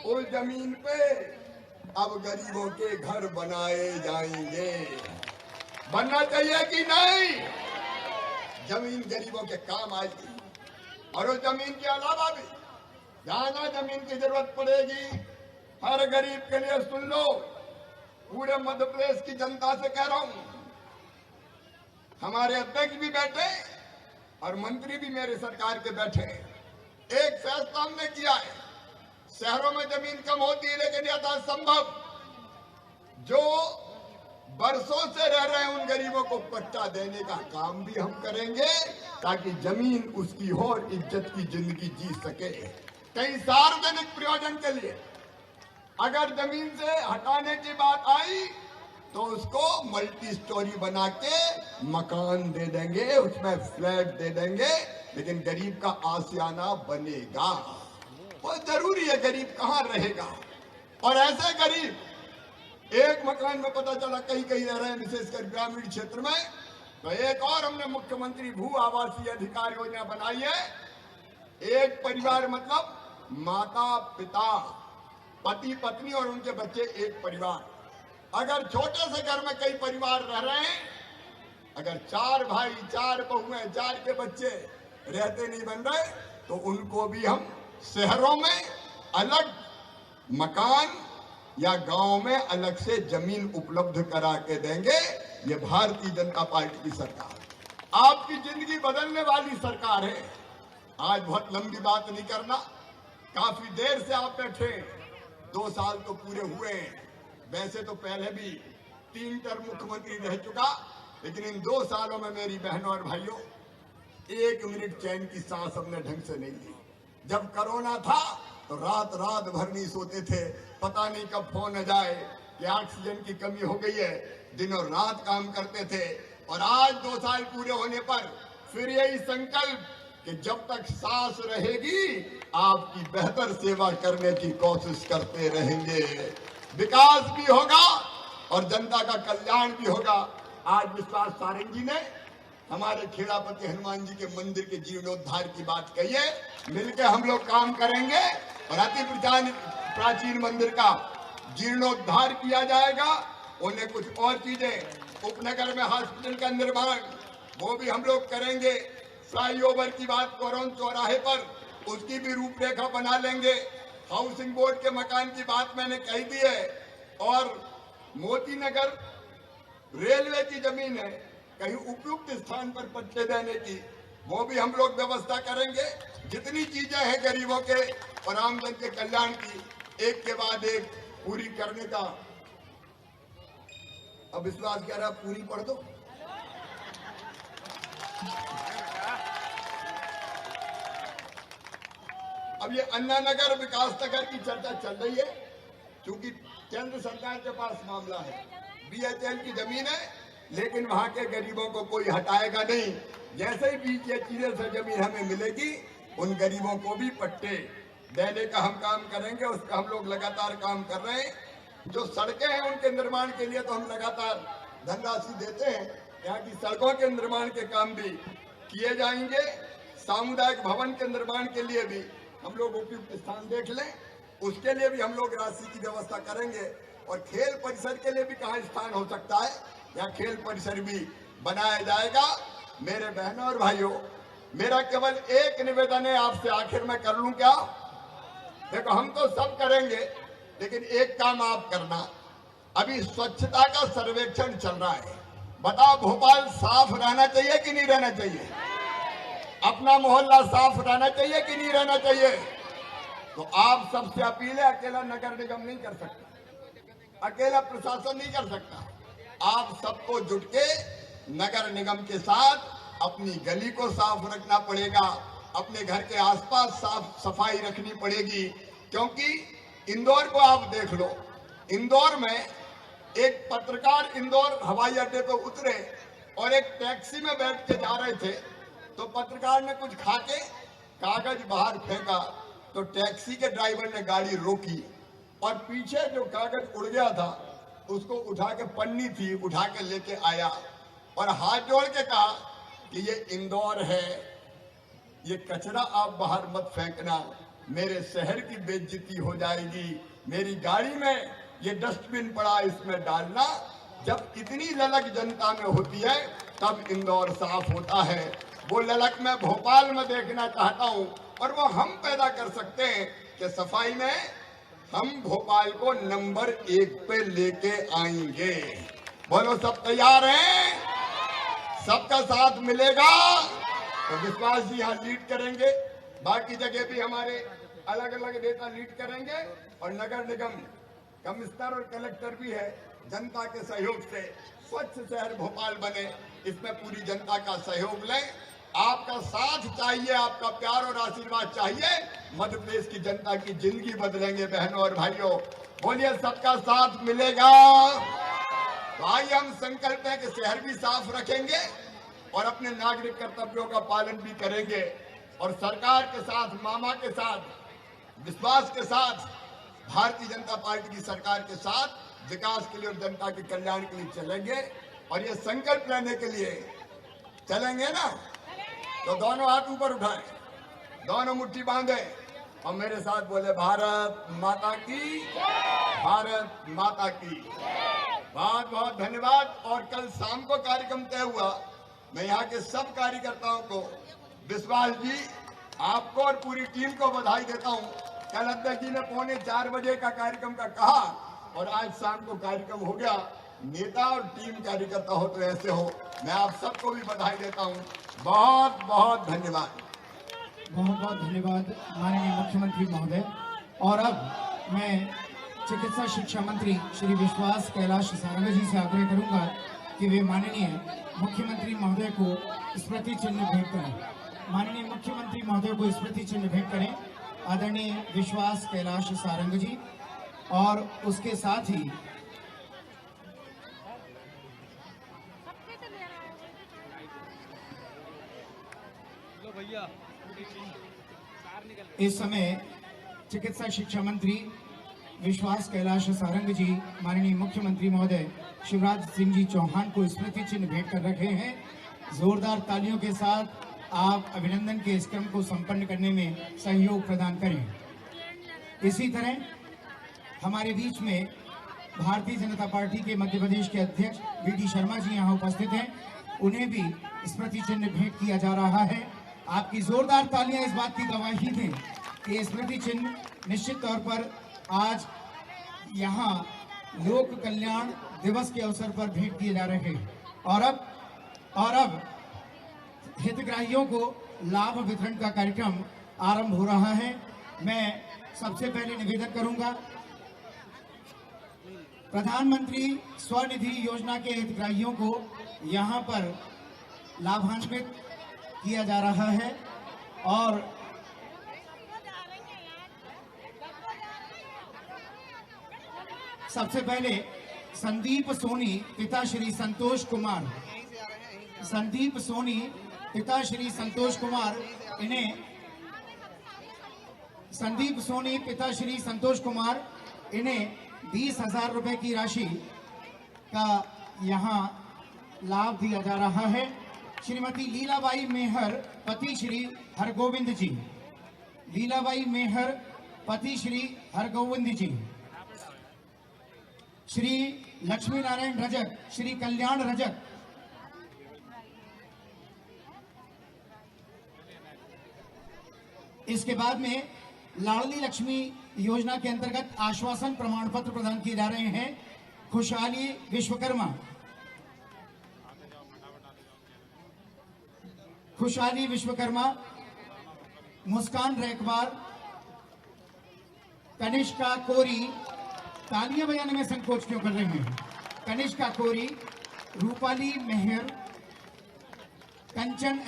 उस जमीन पे अब गरीबों के घर बनाए जाएंगे। बनना चाहिए कि नहीं? जमीन गरीबों के काम आएगी। और उस जमीन के अलावा भी जहां जहां जमीन की जरूरत पड़ेगी, हर गरीब के लिए सुन लो, पूरे मध्य प्रदेश की जनता से कह रहा हूं, हमारे अध्यक्ष भी बैठे और मंत्री भी मेरे सरकार के बैठे। एक फैसला हमने किया है, शहरों में जमीन कम होती है लेकिन यथासंभव जो बरसों से रह रहे हैं उन गरीबों को पट्टा देने का काम भी हम करेंगे, ताकि जमीन उसकी हो और इज्जत की जिंदगी जी सके। कहीं सार्वजनिक प्रयोजन के लिए अगर जमीन से हटाने की बात आई तो उसको मल्टी स्टोरी बना के मकान दे देंगे, उसमें फ्लैट दे देंगे, लेकिन गरीब का आशियाना बनेगा। बहुत जरूरी है, गरीब कहाँ रहेगा। और ऐसे गरीब एक मकान में पता चला कहीं कहीं रह रहे हैं, विशेषकर ग्रामीण क्षेत्र में, तो एक और हमने मुख्यमंत्री भू आवासीय अधिकार योजना बनाई है। एक परिवार मतलब माता पिता, पति पत्नी और उनके बच्चे, एक परिवार। अगर छोटे से घर में कई परिवार रह रहे हैं, अगर 4 भाई 4 बहुएं 4 के बच्चे रहते नहीं बन रहे, तो उनको भी हम शहरों में अलग मकान या गांव में अलग से जमीन उपलब्ध करा के देंगे। ये भारतीय जनता पार्टी की सरकार, आपकी जिंदगी बदलने वाली सरकार है। आज बहुत लंबी बात नहीं करना, काफी देर से आप बैठे, 2 साल तो पूरे हुए हैं। वैसे तो पहले भी 3 टर्म मुख्यमंत्री रह चुका, लेकिन इन 2 सालों में मेरी बहनों और भाइयों 1 मिनट चैन की सांस हमने ढंग से नहीं ली। जब कोरोना था तो रात रात भर नहीं सोते थे, पता नहीं कब फोन आ जाए कि ऑक्सीजन की कमी हो गई है, दिनों रात काम करते थे। और आज 2 साल पूरे होने पर फिर यही संकल्प कि जब तक सांस रहेगी आपकी बेहतर सेवा करने की कोशिश करते रहेंगे। विकास भी होगा और जनता का कल्याण भी होगा। आज विश्वास सारंग जी ने हमारे खेड़ापति हनुमान जी के मंदिर के जीर्णोद्धार की बात कहिए, मिलकर हम लोग काम करेंगे और अति प्राचीन मंदिर का जीर्णोद्धार किया जाएगा। उन्हें कुछ और चीजें, उपनगर में हॉस्पिटल का निर्माण वो भी हम लोग करेंगे। फ्लाईओवर की बात कोरोन चौराहे पर, उसकी भी रूपरेखा बना लेंगे। हाउसिंग बोर्ड के मकान की बात मैंने कही दी है। और मोती नगर रेलवे की जमीन है, कहीं उपयुक्त स्थान पर पट्टे देने की, वो भी हम लोग व्यवस्था करेंगे। जितनी चीजें हैं गरीबों के और आमजन के कल्याण की, एक के बाद एक पूरी करने का। अब विश्वास कह रहा पूरी पढ़ दो। अब ये अन्ना नगर विकास नगर की चर्चा चल रही है, क्योंकि केंद्र सरकार के पास मामला है, बीएचएल की जमीन है, लेकिन वहां के गरीबों को कोई हटाएगा नहीं। जैसे ही बीएचईएल से जमीन हमें मिलेगी, उन गरीबों को भी पट्टे देने का हम काम करेंगे। उसका हम लोग लगातार काम कर रहे हैं। जो सड़कें हैं उनके निर्माण के लिए तो हम लगातार धनराशि देते हैं। यहाँ की सड़कों के निर्माण के काम भी किए जाएंगे। सामुदायिक भवन के निर्माण के लिए भी हम लोग उपयुक्त स्थान देख लें, उसके लिए भी हम लोग राशि की व्यवस्था करेंगे। और खेल परिसर के लिए भी कहाँ स्थान हो सकता है, यहाँ खेल परिसर भी बनाया जाएगा। मेरे बहनों और भाइयों, मेरा केवल एक निवेदन है आपसे, आखिर में कर लूं क्या? देखो, हम तो सब करेंगे, लेकिन एक काम आप करना। अभी स्वच्छता का सर्वेक्षण चल रहा है। बताओ, भोपाल साफ रहना चाहिए कि नहीं रहना चाहिए? अपना मोहल्ला साफ रहना चाहिए कि नहीं रहना चाहिए? तो आप सबसे अपील है, अकेला नगर निगम नहीं कर सकता, अकेला प्रशासन नहीं कर सकता। आप सबको जुट के नगर निगम के साथ अपनी गली को साफ रखना पड़ेगा, अपने घर के आसपास साफ सफाई रखनी पड़ेगी। क्योंकि इंदौर को आप देख लो, इंदौर में एक पत्रकार इंदौर हवाई अड्डे पर उतरे और एक टैक्सी में बैठ के जा रहे थे, तो पत्रकार ने कुछ खा के कागज बाहर फेंका, तो टैक्सी के ड्राइवर ने गाड़ी रोकी और पीछे जो कागज उड़ गया था उसको उठा के, पन्नी थी, उठा के लेके आया और हाथ जोड़ के कहा कि ये इंदौर है, ये कचरा आप बाहर मत फेंकना, मेरे शहर की बेइज्जती हो जाएगी, मेरी गाड़ी में ये डस्टबिन पड़ा, इसमें डालना। जब इतनी ललक जनता में होती है तब इंदौर साफ होता है। वो ललक मैं भोपाल में देखना चाहता हूं, और वो हम पैदा कर सकते हैं कि सफाई में हम भोपाल को नंबर 1 पे लेके आएंगे। बोलो, सब तैयार हैं? सबका साथ मिलेगा तो विश्वास जी यहाँ लीड करेंगे, बाकी जगह भी हमारे अलग अलग नेता लीड करेंगे। और नगर निगम कमिश्नर और कलेक्टर भी है, जनता के सहयोग से स्वच्छ शहर भोपाल बने, इसमें पूरी जनता का सहयोग लें। आपका साथ चाहिए, आपका प्यार और आशीर्वाद चाहिए। मध्य प्रदेश की जनता की जिंदगी बदलेंगे। बहनों और भाइयों, बोलिए, सबका साथ मिलेगा। तो आइए हम संकल्प है कि शहर भी साफ रखेंगे और अपने नागरिक कर्तव्यों का पालन भी करेंगे, और सरकार के साथ, मामा के साथ, विश्वास के साथ, भारतीय जनता पार्टी की सरकार के साथ विकास के लिए और जनता के कल्याण के लिए चलेंगे। और ये संकल्प लेने के लिए चलेंगे ना, तो दोनों हाथ ऊपर उठाएं, दोनों मुट्ठी बांधे और मेरे साथ बोले, भारत माता की, भारत माता की। बहुत बहुत धन्यवाद। और कल शाम को कार्यक्रम तय हुआ। मैं यहाँ के सब कार्यकर्ताओं को, विश्वास जी आपको और पूरी टीम को बधाई देता हूँ। कल अध्यक्ष जी ने 3:45 बजे का कार्यक्रम का कहा और आज शाम को कार्यक्रम हो गया। नेता और टीम कार्यकर्ता हो तो ऐसे हो। मैं आप सबको भी बधाई देता हूँ। बहुत बहुत धन्यवाद। बहुत बहुत धन्यवाद माननीय मुख्यमंत्री महोदय। और अब मैं चिकित्सा शिक्षा मंत्री श्री विश्वास कैलाश सारंग जी से आग्रह करूंगा कि वे माननीय मुख्यमंत्री महोदय को स्मृति चिन्ह भेंट करें। माननीय मुख्यमंत्री महोदय को स्मृति चिन्ह भेंट करें आदरणीय विश्वास कैलाश सारंग जी। और उसके साथ ही इस समय चिकित्सा शिक्षा मंत्री विश्वास कैलाश सारंग जी माननीय मुख्यमंत्री महोदय शिवराज सिंह जी चौहान को स्मृति चिन्ह भेंट कर रखे हैं। जोरदार तालियों के साथ आप अभिनंदन के इस क्रम को संपन्न करने में सहयोग प्रदान करें। इसी तरह हमारे बीच में भारतीय जनता पार्टी के मध्य प्रदेश के अध्यक्ष वी.डी. शर्मा जी यहाँ उपस्थित हैं, उन्हें भी स्मृति चिन्ह भेंट किया जा रहा है। आपकी जोरदार तालियां इस बात की गवाही दें कि स्मृति चिन्ह निश्चित तौर पर आज यहाँ लोक कल्याण दिवस के अवसर पर भेंट किए जा रहे हैं। और अब हितग्राहियों को लाभ वितरण का कार्यक्रम आरंभ हो रहा है। मैं सबसे पहले निवेदन करूंगा, प्रधानमंत्री स्वनिधि योजना के हितग्राहियों को यहाँ पर लाभान्वित किया जा रहा है और सबसे पहले संदीप सोनी पिता श्री संतोष कुमार, संदीप सोनी पिता श्री संतोष कुमार, इन्हें संदीप सोनी पिता श्री संतोष कुमार इन्हें 20,000 रुपए की राशि का यहाँ लाभ दिया जा रहा है। श्रीमती लीलाबाई मेहर पति श्री हरगोविंद जी, लीलाबाई मेहर पति श्री हरगोविंद जी, श्री लक्ष्मी नारायण रजक, श्री कल्याण रजक, इसके बाद में लाडली लक्ष्मी योजना के अंतर्गत आश्वासन प्रमाण पत्र प्रदान किए जा रहे हैं। खुशहाली विश्वकर्मा, खुशहाली विश्वकर्मा, मुस्कान रैकबार, कनिष्का कोरी, तालियां बजाने में संकोच क्यों कर रहे हैं, कनिष्का कोरी, रूपाली मेहर, कंचन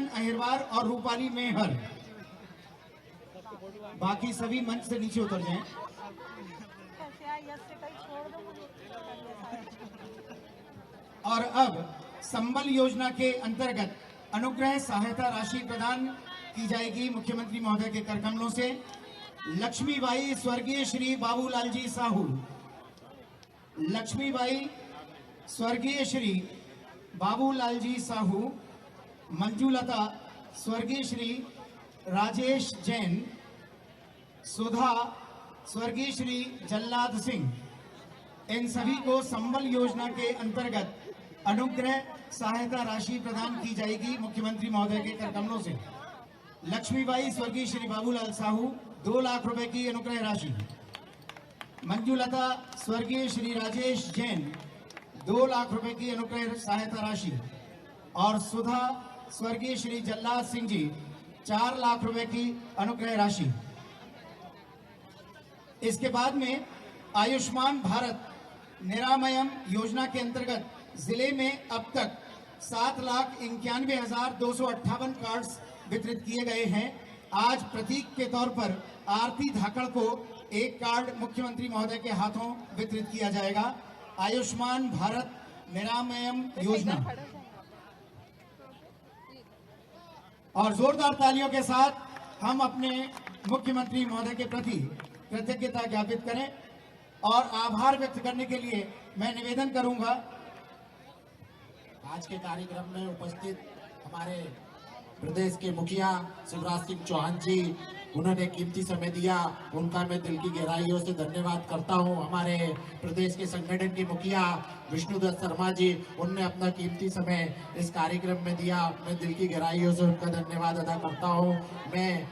अहिरवार और रूपाली मेहर। बाकी सभी मंच से नीचे उतर जाएं। और अब संबल योजना के अंतर्गत अनुग्रह सहायता राशि प्रदान की जाएगी मुख्यमंत्री महोदय के कर कमलों से। लक्ष्मीबाई स्वर्गीय श्री बाबूलाल जी साहू, लक्ष्मीबाई स्वर्गीय श्री बाबूलाल जी साहू, मंजूलता स्वर्गीय श्री राजेश जैन, सुधा स्वर्गीय श्री जल्लाद सिंह, इन सभी को संबल योजना के अंतर्गत अनुग्रह सहायता राशि प्रदान की जाएगी मुख्यमंत्री महोदय के कर कमलों से। लक्ष्मीबाई स्वर्गीय श्री बाबूलाल साहू 2 लाख रुपए की अनुग्रह राशि, मंजूलता स्वर्गीय श्री राजेश जैन 2 लाख रुपए की अनुग्रह सहायता राशि और सुधा स्वर्गीय श्री जल्लाद सिंह जी 4 लाख रुपए की अनुग्रह राशि। इसके बाद में आयुष्मान भारत निरामयम योजना के अंतर्गत जिले में अब तक 7,91,258 कार्ड्स वितरित किए गए हैं। आज प्रतीक के तौर पर आरती धाकड़ को एक कार्ड मुख्यमंत्री महोदय के हाथों वितरित किया जाएगा। आयुष्मान भारत निरामयम योजना। और जोरदार तालियों के साथ हम अपने मुख्यमंत्री महोदय के प्रति कृतज्ञता ज्ञापित करें और आभार व्यक्त करने के लिए मैं निवेदन करूंगा। आज के कार्यक्रम में उपस्थित हमारे प्रदेश के मुखिया शिवराज सिंह चौहान जी, उन्होंने कीमती समय दिया, उनका मैं दिल की गहराइयों से धन्यवाद करता हूं। हमारे प्रदेश के संगठन के मुखिया विष्णुदत्त शर्मा जी, उनने अपना कीमती समय इस कार्यक्रम में दिया, मैं दिल की गहराइयों से उनका धन्यवाद अदा करता हूं। मैं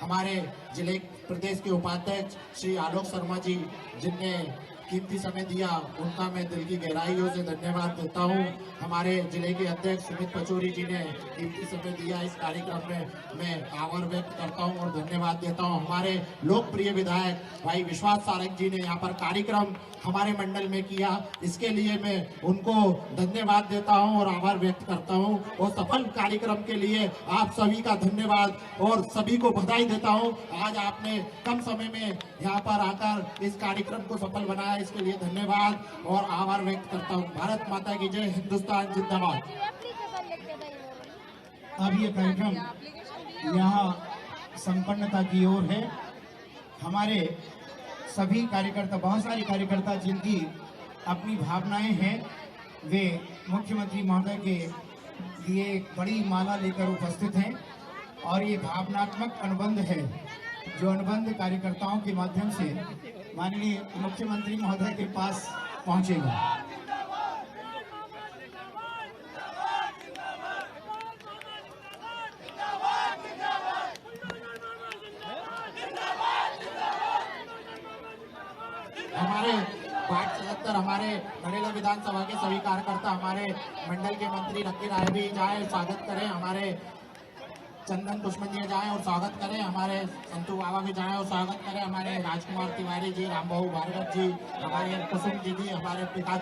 हमारे जिले प्रदेश के उपाध्यक्ष श्री आलोक शर्मा जी, जिनने कीमती समय दिया, उनका मैं दिल की गहराइयों से धन्यवाद देता हूं। हमारे जिले के अध्यक्ष सुमित पचौरी जी ने कीमती समय दिया, इस कार्यक्रम में मैं आभार व्यक्त करता हूं और धन्यवाद देता हूं। हमारे लोकप्रिय विधायक भाई विश्वास सारंग जी ने यहाँ पर कार्यक्रम हमारे मंडल में किया, इसके लिए मैं उनको धन्यवाद देता हूं और आभार व्यक्त करता हूं। और सफल कार्यक्रम के लिए आप सभी का धन्यवाद और सभी को बधाई देता हूं। आज आपने कम समय में यहाँ पर आकर इस कार्यक्रम को सफल बनाया, इसके लिए धन्यवाद और आभार व्यक्त करता हूं। भारत माता की जय, हिंदुस्तान जिंदाबाद। अब ये कार्यक्रम यहाँ संपन्नता की ओर है। हमारे सभी कार्यकर्ता, बहुत सारे कार्यकर्ता जिनकी अपनी भावनाएं हैं, वे मुख्यमंत्री महोदय के लिए एक बड़ी माला लेकर उपस्थित हैं और ये भावनात्मक अनुबंध है जो अनुबंध कार्यकर्ताओं के माध्यम से माननीय मुख्यमंत्री महोदय के पास पहुंचेगा। हमारे वार्ड 77 हमारे नरेला विधानसभा के सभी कार्यकर्ता, हमारे मंडल के मंत्री नक्की राय भी जाए स्वागत करें, हमारे चंदन दुश्मन जी जाए और स्वागत करें, हमारे संतू बाबा भी जाए और स्वागत करें, हमारे राजकुमार तिवारी जी, रामबाबू भार्गव जी, हमारे कुसुम दीदी, हमारे पिता